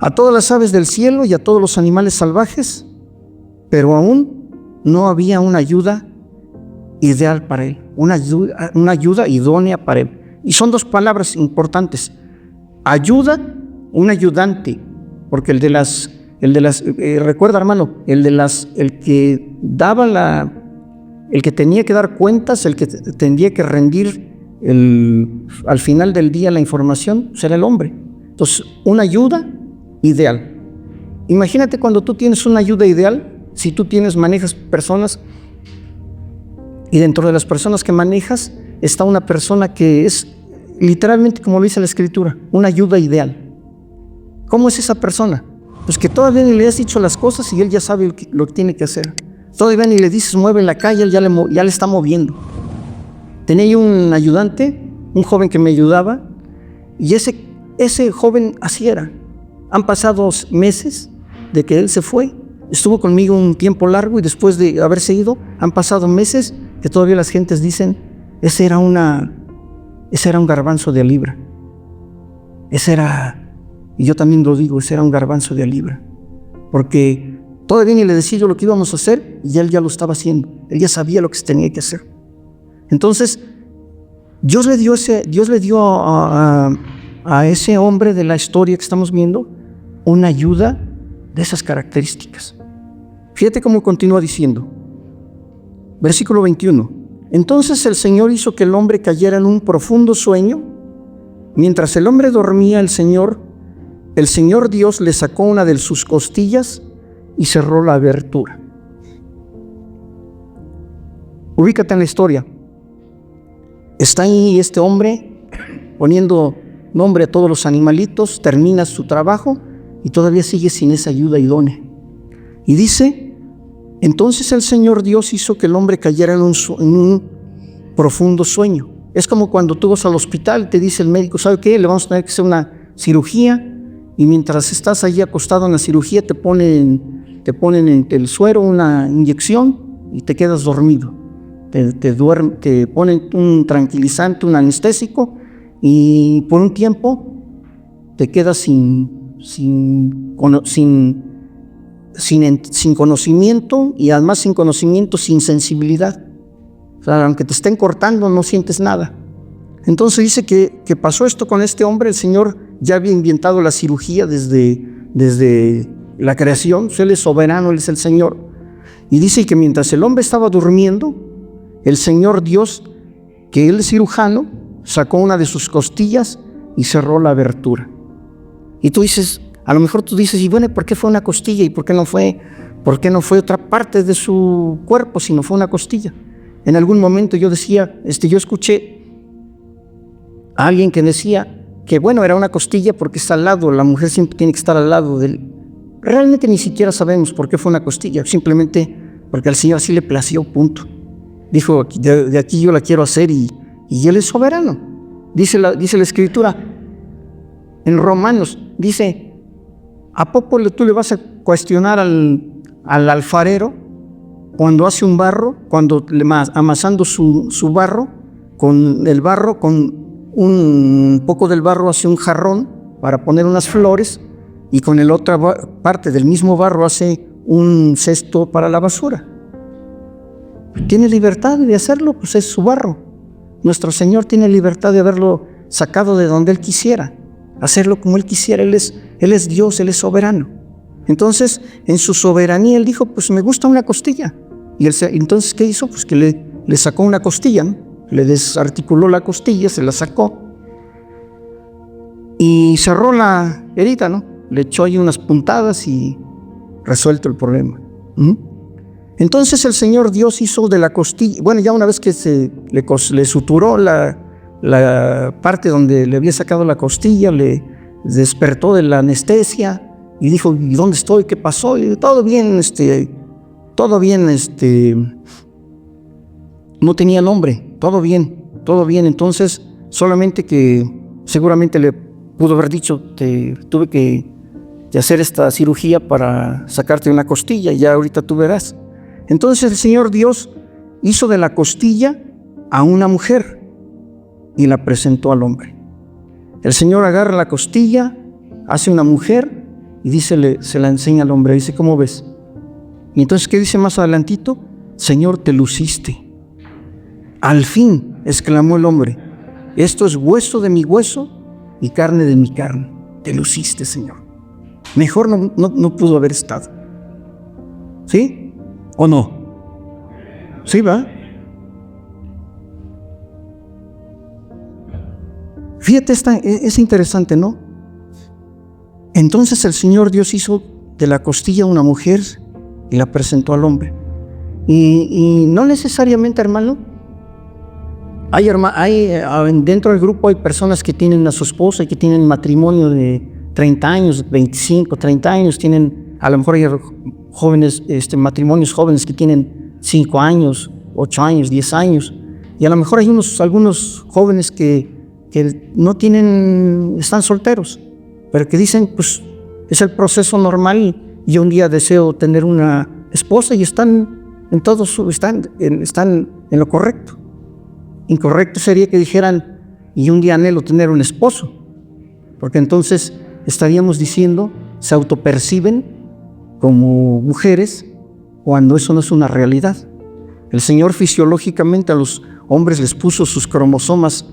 A todas las aves del cielo y a todos los animales salvajes, pero aún no había una ayuda ideal para él, una ayuda idónea para él. Y son dos palabras importantes: ayuda, un ayudante, porque recuerda, hermano, el que tenía que dar cuentas, el que tendría que rendir al final del día la información, será el hombre. Entonces, una ayuda ideal. Imagínate cuando tú tienes una ayuda ideal, si tú manejas personas, y dentro de las personas que manejas está una persona que es literalmente, como lo dice la Escritura, una ayuda ideal. ¿Cómo es esa persona? Pues que todavía ni le has dicho las cosas y él ya sabe lo que tiene que hacer. Todavía ni le dices mueve en la calle, él ya le está moviendo. Tenía yo un ayudante, un joven que me ayudaba, y ese joven así era. Han pasado meses de que él se fue, estuvo conmigo un tiempo largo, y después de haberse ido, han pasado meses que todavía las gentes dicen, ese era un garbanzo de libra. Y yo también lo digo, ese era un garbanzo de libra. Porque todavía ni le decía yo lo que íbamos a hacer, y él ya lo estaba haciendo. Él ya sabía lo que se tenía que hacer. Entonces, Dios le dio a ese hombre de la historia que estamos viendo una ayuda de esas características. Fíjate cómo continúa diciendo. Versículo 21. Entonces el Señor hizo que el hombre cayera en un profundo sueño. Mientras el hombre dormía, el Señor Dios le sacó una de sus costillas y cerró la abertura. Ubícate en la historia. Está ahí este hombre poniendo nombre a todos los animalitos, termina su trabajo y todavía sigue sin esa ayuda idónea. Y dice, entonces el Señor Dios hizo que el hombre cayera en un profundo sueño. Es como cuando tú vas al hospital y te dice el médico, ¿sabe qué? Le vamos a tener que hacer una cirugía, y mientras estás allí acostado en la cirugía te ponen en el suero una inyección y te quedas dormido. Te ponen un tranquilizante, un anestésico, y por un tiempo te quedas sin conocimiento, y además sin conocimiento, sin sensibilidad. O sea, aunque te estén cortando, no sientes nada. Entonces dice que pasó esto con este hombre. El Señor ya había inventado la cirugía desde la creación. Él es soberano, Él es el Señor. Y dice que mientras el hombre estaba durmiendo, el Señor Dios, que Él es cirujano, sacó una de sus costillas y cerró la abertura. Y tú dices, a lo mejor tú dices, y bueno, ¿por qué fue una costilla? ¿Y por qué no fue otra parte de su cuerpo, sino fue una costilla? En algún momento yo decía, yo escuché a alguien que decía que bueno, era una costilla porque está al lado, la mujer siempre tiene que estar al lado de él. Realmente ni siquiera sabemos por qué fue una costilla, simplemente porque al Señor así le plació, punto. Dijo, de aquí yo la quiero hacer, y Él es soberano. Dice la Escritura en Romanos, dice, ¿a poco tú le vas a cuestionar al alfarero cuando hace un barro, cuando amasando su barro, con el barro, con un poco del barro hace un jarrón para poner unas flores, y con la otra parte del mismo barro hace un cesto para la basura? ¿Tiene libertad de hacerlo? Pues es su barro. Nuestro Señor tiene libertad de haberlo sacado de donde Él quisiera, hacerlo como Él quisiera. Él es Dios, Él es soberano. Entonces, en su soberanía, Él dijo, pues me gusta una costilla. Y entonces, ¿qué hizo? Pues que le sacó una costilla, ¿no? Le desarticuló la costilla, se la sacó y cerró la herida, ¿no? Le echó ahí unas puntadas y resuelto el problema. Entonces el Señor Dios hizo de la costilla, bueno, ya una vez que le suturó la parte donde le había sacado la costilla, le despertó de la anestesia y dijo, ¿y dónde estoy? ¿Qué pasó? Y todo bien, todo bien, no tenía nombre, todo bien. Entonces, solamente que seguramente le pudo haber dicho, tuve que hacer esta cirugía para sacarte una costilla, y ya ahorita tú verás. Entonces el Señor Dios hizo de la costilla a una mujer y la presentó al hombre. El Señor agarra la costilla, hace una mujer y dice, se la enseña al hombre. Dice, ¿cómo ves? Y entonces, ¿qué dice más adelantito? Señor, te luciste. Al fin, exclamó el hombre, esto es hueso de mi hueso y carne de mi carne. Te luciste, Señor. Mejor no pudo haber estado. ¿Sí? ¿O no? ¿Sí, va? Fíjate, es interesante, ¿no? Entonces el Señor Dios hizo de la costilla una mujer y la presentó al hombre. Y no necesariamente, hermano, dentro del grupo hay personas que tienen a su esposa y que tienen matrimonio de 30 años, 25, 30 años, a lo mejor hay jóvenes, matrimonios jóvenes que tienen 5 años, 8 años, 10 años, y a lo mejor hay algunos jóvenes que no tienen, están solteros, pero que dicen, pues es el proceso normal, y yo un día deseo tener una esposa, y están en lo correcto. Incorrecto sería que dijeran, y un día anhelo tener un esposo, porque entonces estaríamos diciendo, se autoperciben como mujeres cuando eso no es una realidad. El Señor fisiológicamente a los hombres les puso sus cromosomas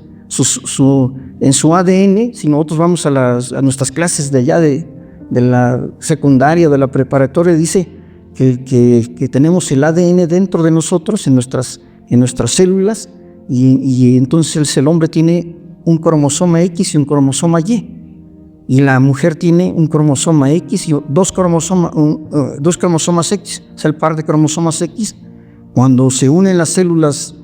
en su ADN. Si nosotros vamos a nuestras clases de allá de la secundaria, de la preparatoria, dice que tenemos el ADN dentro de nosotros, en nuestras células, y entonces el hombre tiene un cromosoma X y un cromosoma Y. Y la mujer tiene un cromosoma X y dos cromosomas X, es el par de cromosomas X. Cuando se unen las células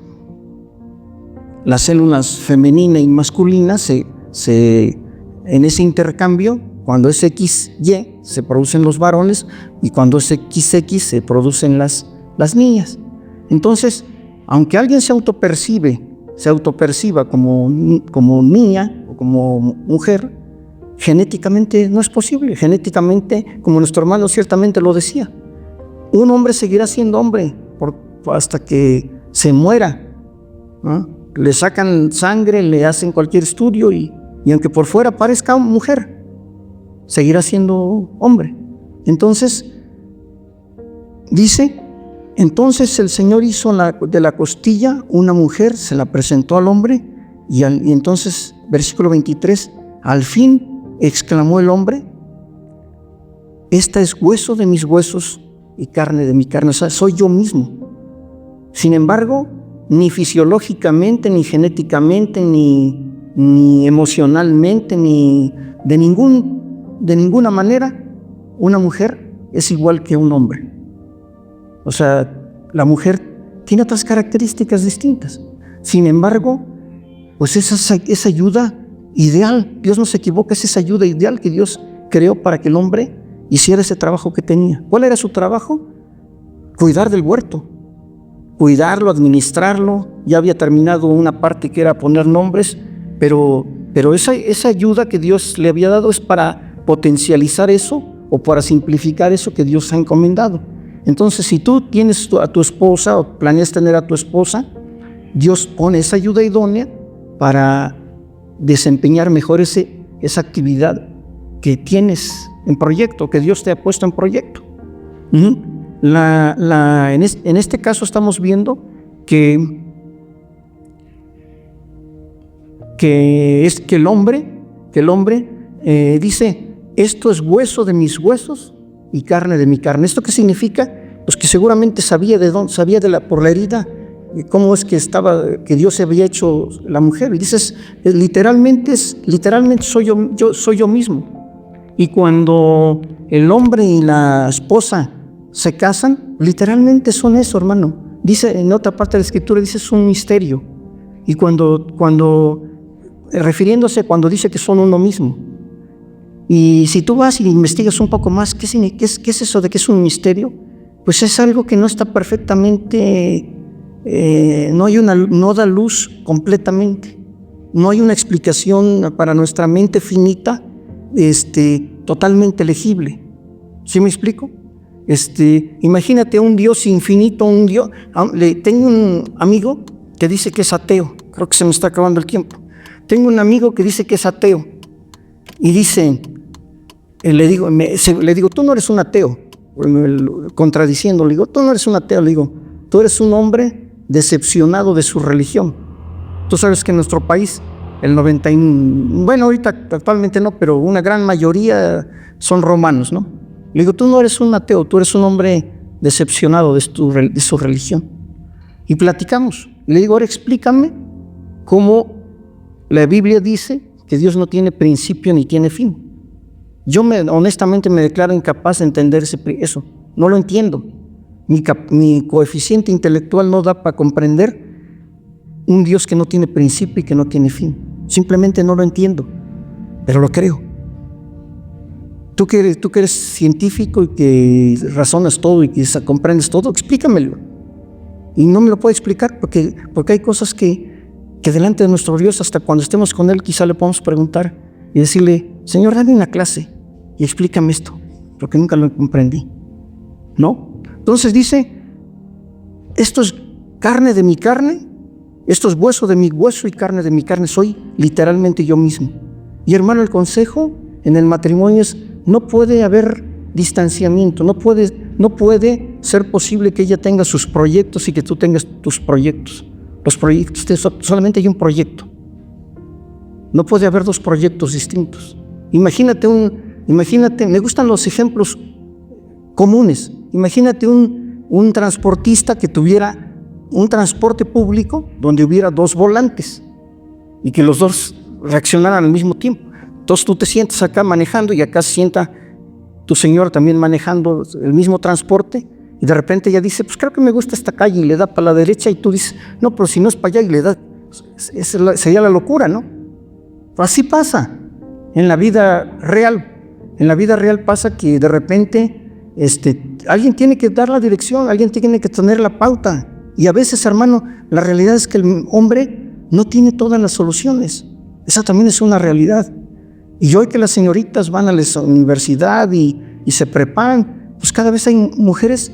femenina y masculina, en ese intercambio, cuando es XY, se producen los varones, y cuando es XX, se producen las niñas. Entonces, aunque alguien se autoperciba como niña o como mujer, genéticamente no es posible. Genéticamente, como nuestro hermano ciertamente lo decía, un hombre seguirá siendo hombre hasta que se muera, ¿no? Le sacan sangre, le hacen cualquier estudio y aunque por fuera parezca mujer, seguirá siendo hombre. Entonces, dice, entonces el Señor hizo de la costilla una mujer, se la presentó al hombre, y entonces, versículo 23, al fin exclamó el hombre, esta es hueso de mis huesos y carne de mi carne. O sea, soy yo mismo. Sin embargo, ni fisiológicamente, ni genéticamente, ni emocionalmente, ni de ninguna manera, una mujer es igual que un hombre. O sea, la mujer tiene otras características distintas. Sin embargo, pues esa ayuda ideal, Dios no se equivoca, es esa ayuda ideal que Dios creó para que el hombre hiciera ese trabajo que tenía. ¿Cuál era su trabajo? Cuidar del huerto, cuidarlo, administrarlo. Ya había terminado una parte que era poner nombres, pero esa ayuda que Dios le había dado es para potencializar eso o para simplificar eso que Dios ha encomendado. Entonces, si tú tienes a tu esposa o planeas tener a tu esposa, Dios pone esa ayuda idónea para desempeñar mejor esa actividad que tienes en proyecto, que Dios te ha puesto en proyecto. En este caso estamos viendo que el hombre dice, esto es hueso de mis huesos y carne de mi carne. ¿Esto qué significa? Pues que seguramente sabía por la herida, cómo es que Dios se había hecho la mujer. Y dices, literalmente soy yo mismo. Y cuando el hombre y la esposa se casan, literalmente son eso, hermano. Dice en otra parte de la Escritura, dice, es un misterio. Y cuando dice que son uno mismo. Y si tú vas y investigas un poco más, ¿qué es eso de que es un misterio? pues es algo que no está perfectamente, no da luz completamente. No hay una explicación para nuestra mente finita, totalmente legible. ¿Sí me explico? Imagínate un Dios infinito, un Dios. Tengo un amigo que dice que es ateo. Creo que se me está acabando el tiempo. Tengo un amigo que dice que es ateo. Y dice, le digo, tú no eres un ateo. Contradiciendo, le digo, tú no eres un ateo. Le digo, tú eres un hombre decepcionado de su religión. Tú sabes que en nuestro país, bueno, ahorita actualmente no, pero una gran mayoría son romanos, ¿no? Le digo, tú no eres un ateo, tú eres un hombre decepcionado de su religión. Y platicamos. Le digo, ahora explícame cómo la Biblia dice que Dios no tiene principio ni tiene fin. Yo honestamente me declaro incapaz de entender eso. No lo entiendo. Mi coeficiente intelectual no da para comprender un Dios que no tiene principio y que no tiene fin. Simplemente no lo entiendo, pero lo creo. Tú que eres científico y que razonas todo y que comprendes todo, explícamelo. Y no me lo puedo explicar porque hay cosas que delante de nuestro Dios, hasta cuando estemos con Él, quizá le podamos preguntar y decirle, Señor, dame una clase y explícame esto, porque nunca lo comprendí. ¿No? Entonces dice, esto es carne de mi carne, esto es hueso de mi hueso y carne de mi carne, soy literalmente yo mismo. Y hermano, el consejo en el matrimonio es, no puede haber distanciamiento, no puede ser posible que ella tenga sus proyectos y que tú tengas tus proyectos. Los proyectos, solamente hay un proyecto. No puede haber dos proyectos distintos. Imagínate, me gustan los ejemplos comunes. Imagínate un transportista que tuviera un transporte público donde hubiera dos volantes y que los dos reaccionaran al mismo tiempo. Entonces tú te sientas acá manejando y acá se sienta tu señor también manejando el mismo transporte y de repente ella dice, pues creo que me gusta esta calle y le da para la derecha y tú dices, no, pero si no es para allá y le da, sería la locura, ¿no? Pero así pasa en la vida real. En la vida real pasa que de repente alguien tiene que dar la dirección, alguien tiene que tener la pauta. Y a veces, hermano, la realidad es que el hombre no tiene todas las soluciones. Esa también es una realidad. Y hoy que las señoritas van a la universidad y se preparan, pues cada vez hay mujeres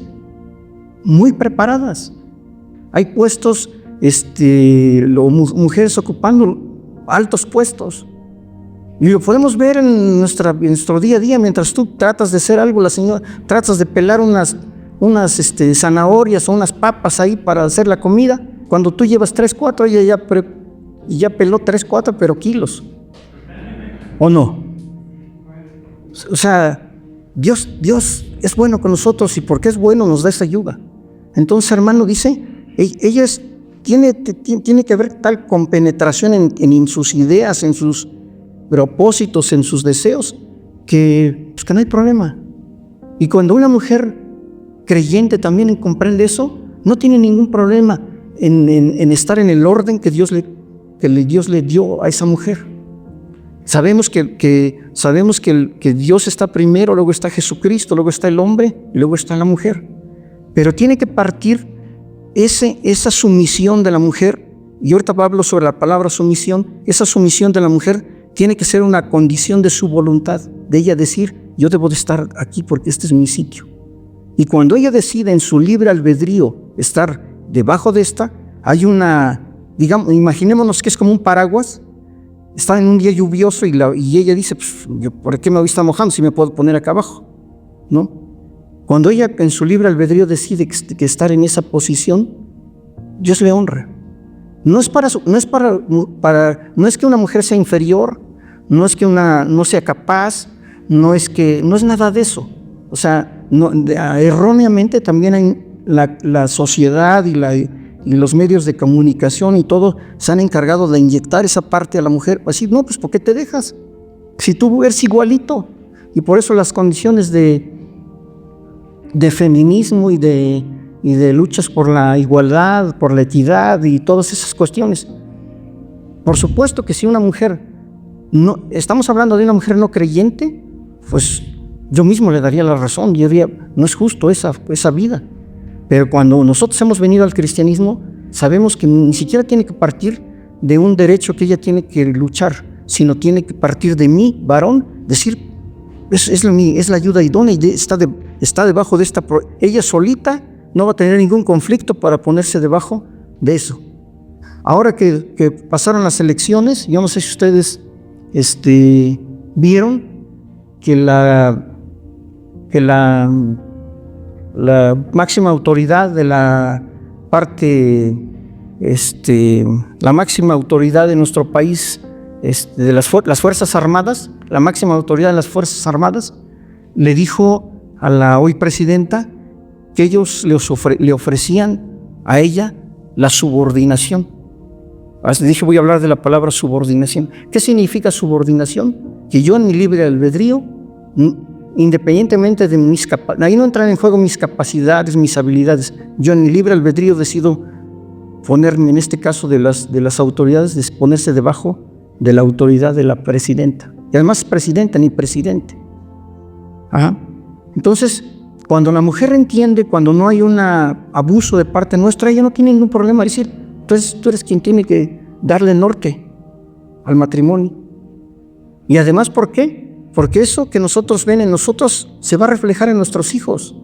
muy preparadas. Hay puestos, mujeres ocupando altos puestos. Y lo podemos ver en nuestro día a día, mientras tú tratas de hacer algo, la señora tratas de pelar unas zanahorias o unas papas ahí para hacer la comida. Cuando tú llevas 3, 4, ella ya peló 3, 4, pero kilos. ¿O no? O sea, Dios es bueno con nosotros y porque es bueno nos da esa ayuda. Entonces, hermano, dice, ella tiene que haber tal compenetración en sus ideas, en sus propósitos, en sus deseos, que no hay problema. Y cuando una mujer creyente también comprende eso, no tiene ningún problema en estar en el orden que Dios le dio a esa mujer. Sabemos que Dios está primero, luego está Jesucristo, luego está el hombre y luego está la mujer. Pero tiene que partir esa sumisión de la mujer, y ahorita hablo sobre la palabra sumisión. Esa sumisión de la mujer tiene que ser una condición de su voluntad, de ella decir, yo debo de estar aquí porque este es mi sitio. Y cuando ella decide en su libre albedrío estar debajo de esta, hay imaginémonos que es como un paraguas. Está en un día lluvioso y ella dice, pues, ¿por qué me voy a estar mojando si me puedo poner acá abajo? ¿No? Cuando ella en su libre albedrío decide que estar en esa posición, Dios le honra. No es que una mujer sea inferior, no es que no sea capaz, no es nada de eso. O sea, erróneamente también hay la sociedad y los medios de comunicación y todo se han encargado de inyectar esa parte a la mujer. Así, no, pues ¿por qué te dejas? Si tú eres igualito. Y por eso las condiciones de feminismo y de luchas por la igualdad, por la equidad y todas esas cuestiones. Por supuesto que si una mujer, estamos hablando de una mujer no creyente, pues yo mismo le daría la razón. Yo diría, no es justo esa vida. Pero cuando nosotros hemos venido al cristianismo, sabemos que ni siquiera tiene que partir de un derecho que ella tiene que luchar, sino tiene que partir de mí, varón, decir, es la ayuda idónea y está debajo de esta. Ella solita no va a tener ningún conflicto para ponerse debajo de eso. Ahora que pasaron las elecciones, yo no sé si ustedes vieron que la máxima autoridad de la parte, la máxima autoridad de nuestro país, de las Fuerzas Armadas, la máxima autoridad de las Fuerzas Armadas, le dijo a la hoy presidenta que ellos le ofrecían a ella la subordinación. Dije, voy a hablar de la palabra subordinación. ¿Qué significa subordinación? Que yo en mi libre albedrío, independientemente de mis capacidades, ahí no entran en juego mis capacidades, mis habilidades, yo en mi libre albedrío decido ponerme, en este caso de las autoridades, de ponerse debajo de la autoridad de la presidenta. Y además presidenta, ni presidente. Ajá. Entonces, cuando la mujer entiende, cuando no hay un abuso de parte nuestra, ella no tiene ningún problema de decir, entonces tú eres quien tiene que darle norte al matrimonio. Y además, ¿por qué? Porque eso que nosotros ven en nosotros se va a reflejar en nuestros hijos.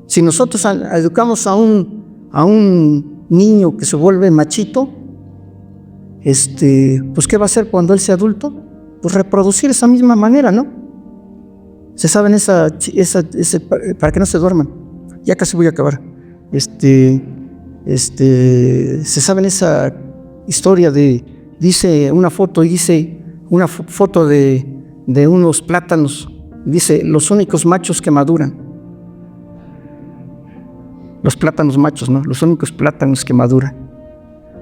Si nosotros educamos a un niño que se vuelve machito, pues ¿qué va a hacer cuando él sea adulto? Pues reproducir esa misma manera, ¿no? Se saben para que no se duerman. Ya casi voy a acabar. Se saben esa historia dice una foto de unos plátanos, dice, los únicos machos que maduran. Los plátanos machos, ¿no? Los únicos plátanos que maduran.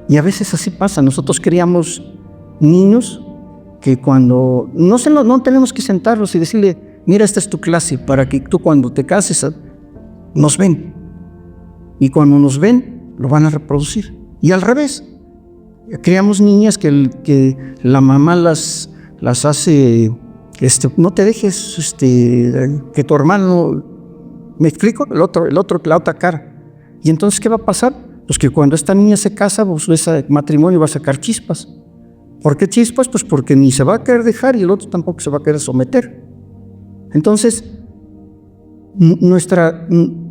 Y a veces así pasa. Nosotros criamos niños que cuando no tenemos que sentarlos y decirle, mira, esta es tu clase, para que tú cuando te cases nos ven. Y cuando nos ven, lo van a reproducir. Y al revés, criamos niñas que la mamá las hace, no te dejes que tu hermano, ¿me explico? La otra cara. Y entonces, ¿qué va a pasar? Pues que cuando esta niña se casa, pues ese matrimonio va a sacar chispas. ¿Por qué chispas? Pues porque ni se va a querer dejar y el otro tampoco se va a querer someter. Entonces,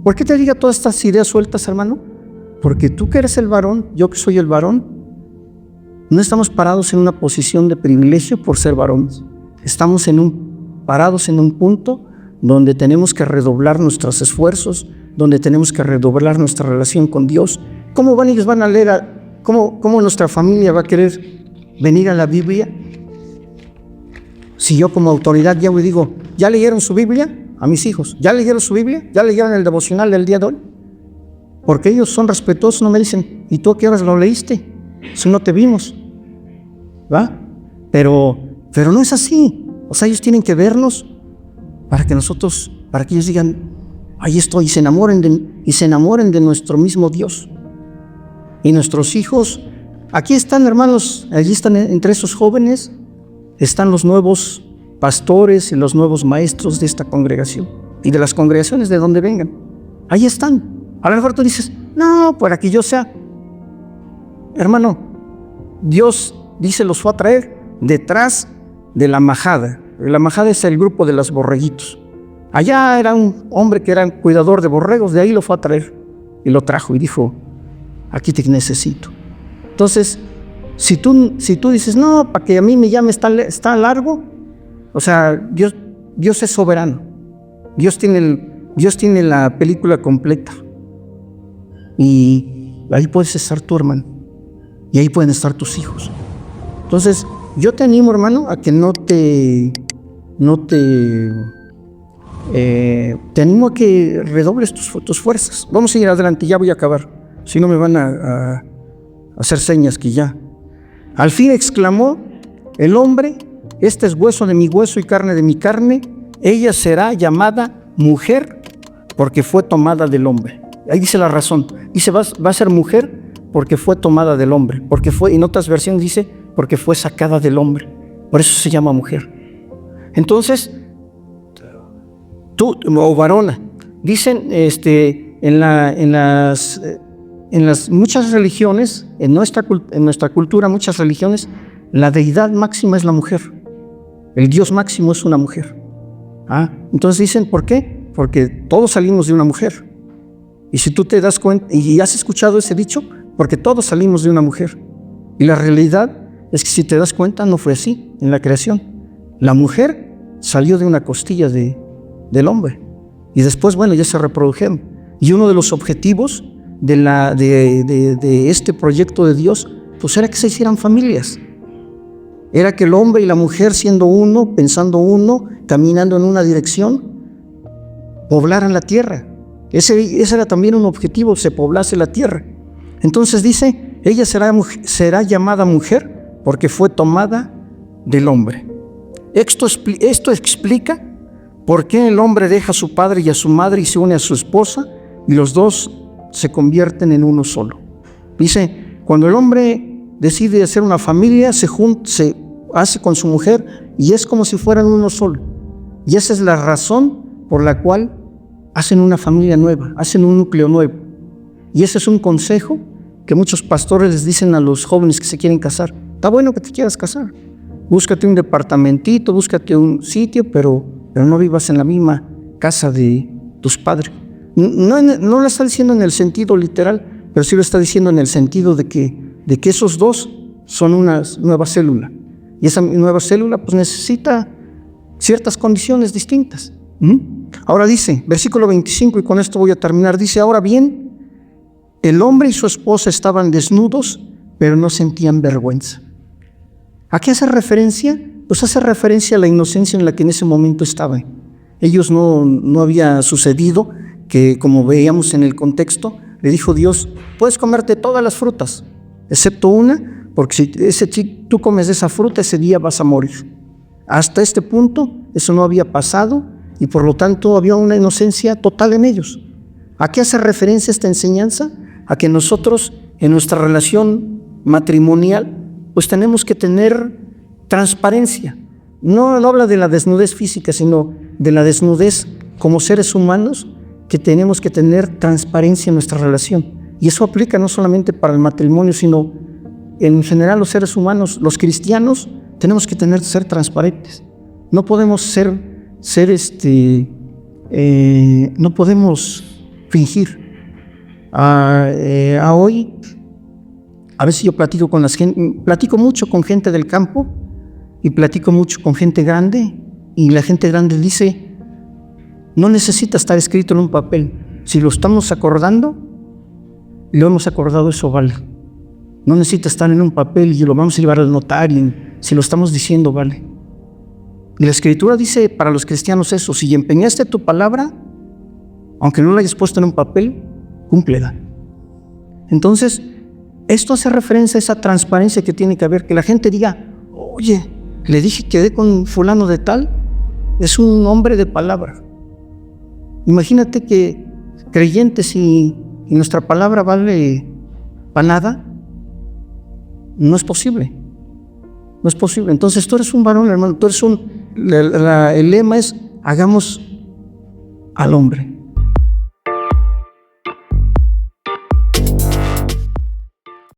¿por qué te digo todas estas ideas sueltas, hermano? Porque tú que eres el varón, yo que soy el varón, no estamos parados en una posición de privilegio por ser varones. Estamos parados en un punto donde tenemos que redoblar nuestros esfuerzos, donde tenemos que redoblar nuestra relación con Dios. ¿Cómo ellos van a leer? ¿Cómo nuestra familia va a querer venir a la Biblia? Si yo como autoridad ya le digo, ¿ya leyeron su Biblia? A mis hijos, ¿ya leyeron su Biblia? ¿Ya leyeron el devocional del día de hoy? Porque ellos son respetuosos, no me dicen, ¿y tú a qué horas lo leíste? Si no te vimos, ¿va? Pero no es así. O sea, ellos tienen que vernos para que ellos digan, ahí estoy, y se enamoren de nuestro mismo Dios. Y nuestros hijos, aquí están, hermanos, allí están entre esos jóvenes, están los nuevos pastores y los nuevos maestros de esta congregación y de las congregaciones de donde vengan. Ahí están. A lo mejor tú dices, no, para que yo sea. Hermano, Dios dice los fue a traer detrás de la majada. La majada es el grupo de los borreguitos. Allá era un hombre que era cuidador de borregos, de ahí lo fue a traer y lo trajo y dijo, aquí te necesito. Entonces, si tú dices, no, para que a mí me llame está largo, o sea, Dios es soberano. Dios tiene la película completa. Y ahí puedes estar tú, hermano. Y ahí pueden estar tus hijos. Entonces, yo te animo, hermano, a que te animo a que redobles tus fuerzas. Vamos a ir adelante, ya voy a acabar. Si no me van a hacer señas que ya. Al fin exclamó el hombre, este es hueso de mi hueso y carne de mi carne, ella será llamada mujer porque fue tomada del hombre. Ahí dice la razón, dice va a ser mujer porque fue tomada del hombre, en otras versiones dice porque fue sacada del hombre, por eso se llama mujer. Entonces, tú o varona. Dicen en las muchas religiones, en nuestra cultura, muchas religiones, la deidad máxima es la mujer. El Dios máximo es una mujer. Entonces dicen, ¿por qué? Porque todos salimos de una mujer. Y si tú te das cuenta, y has escuchado ese dicho, porque todos salimos de una mujer. Y la realidad es que si te das cuenta, no fue así en la creación. La mujer salió de una costilla del hombre. Y después, bueno, ya se reprodujeron. Y uno de los objetivos de este proyecto de Dios, pues era que se hicieran familias. Era que el hombre y la mujer, siendo uno, pensando uno, caminando en una dirección, poblaran la tierra. Ese era también un objetivo, se poblase la tierra. Entonces dice, ella será llamada mujer porque fue tomada del hombre. Esto explica por qué el hombre deja a su padre y a su madre y se une a su esposa y los dos se convierten en uno solo. Dice, cuando el hombre decide hacer una familia, se hace con su mujer y es como si fueran uno solo. Y esa es la razón por la cual hacen una familia nueva, hacen un núcleo nuevo. Y ese es un consejo que muchos pastores les dicen a los jóvenes que se quieren casar. Está bueno que te quieras casar. Búscate un departamentito, búscate un sitio, pero no vivas en la misma casa de tus padres. No lo está diciendo en el sentido literal, pero sí lo está diciendo en el sentido de que esos dos son una nueva célula. Y esa nueva célula pues necesita ciertas condiciones distintas. Ahora dice, versículo 25, y con esto voy a terminar, dice, ahora bien, el hombre y su esposa estaban desnudos, pero no sentían vergüenza. ¿A qué hace referencia? Pues hace referencia a la inocencia en la que en ese momento estaban. Ellos no había sucedido que, como veíamos en el contexto, le dijo Dios, puedes comerte todas las frutas, excepto una, porque si tú comes de esa fruta, ese día vas a morir. Hasta este punto, eso no había pasado, y por lo tanto había una inocencia total en ellos. ¿A qué hace referencia esta enseñanza? A que nosotros, en nuestra relación matrimonial, pues tenemos que tener transparencia. No habla de la desnudez física, sino de la desnudez como seres humanos, que tenemos que tener transparencia en nuestra relación. Y eso aplica no solamente para el matrimonio, sino en general los seres humanos, los cristianos, tenemos que ser transparentes. No podemos no podemos fingir. Hoy, a veces yo platico mucho con gente del campo y platico mucho con gente grande, y la gente grande dice, no necesita estar escrito en un papel. Si lo estamos acordando, lo hemos acordado, eso vale. No necesita estar en un papel y lo vamos a llevar al notario. Si lo estamos diciendo, vale. Y la Escritura dice para los cristianos eso, si empeñaste tu palabra, aunque no la hayas puesto en un papel, cúmplela. Entonces, esto hace referencia a esa transparencia que tiene que haber, que la gente diga, oye, le dije que quedé con fulano de tal, es un hombre de palabra. Imagínate que creyentes y nuestra palabra vale para nada, no es posible. No es posible. Entonces tú eres un varón, hermano, el lema es, hagamos al hombre.